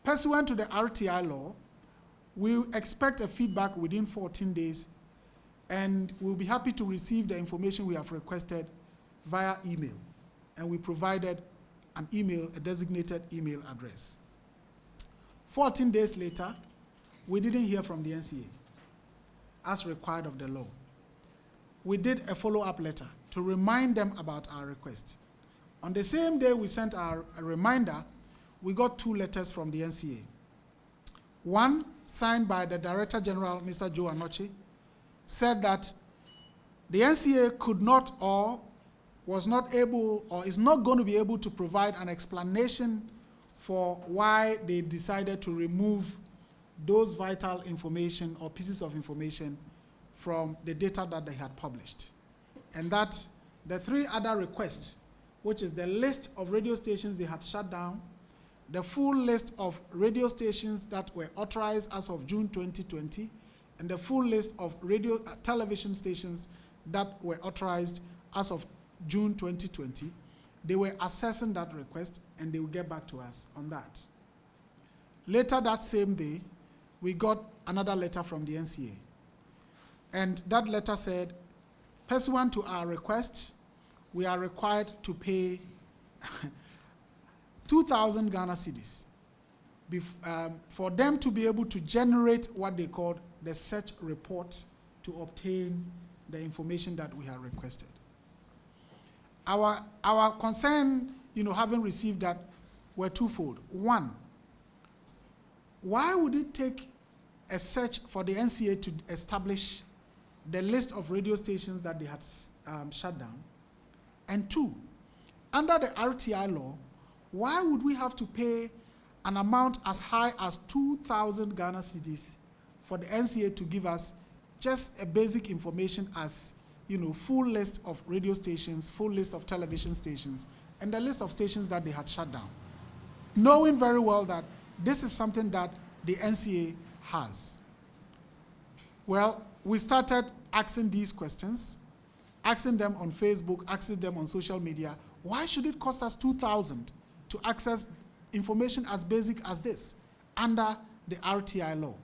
Pursuant to the RTI law, we expect a feedback within 14 days, and we'll be happy to receive the information we have requested via email. And we provided an email, a designated email address. 14 days later, we didn't hear from the NCA, as required of the law. We did a follow-up letter to remind them about our request. On the same day we sent a reminder, we got 2 letters from the NCA. One, signed by the Director General, Mr. Joe Anoche, said that the NCA could not or was not able or is not going to be able to provide an explanation for why they decided to remove those vital information or pieces of information from the data that they had published. And that the 3 other requests, which is the list of radio stations they had shut down, the full list of radio stations that were authorized as of June 2020, and the full list of television stations that were authorized as of June 2020, they were assessing that request and they will get back to us on that. Later that same day, we got another letter from the NCA. And that letter said, pursuant to our request, we are required to pay 2,000 Ghana cedis for them to be able to generate what they called the search report to obtain the information that we have requested. Our concern, having received that, were twofold. One, why would it take a search for the NCA to establish the list of radio stations that they had shut down? And 2, under the RTI law, why would we have to pay an amount as high as 2,000 Ghana cedis for the NCA to give us just a basic information as, full list of radio stations, full list of television stations, and the list of stations that they had shut down, knowing very well that this is something that the NCA has? Well, we started asking these questions, asking them on Facebook, asking them on social media. Why should it cost us 2,000 to access information as basic as this under the RTI law?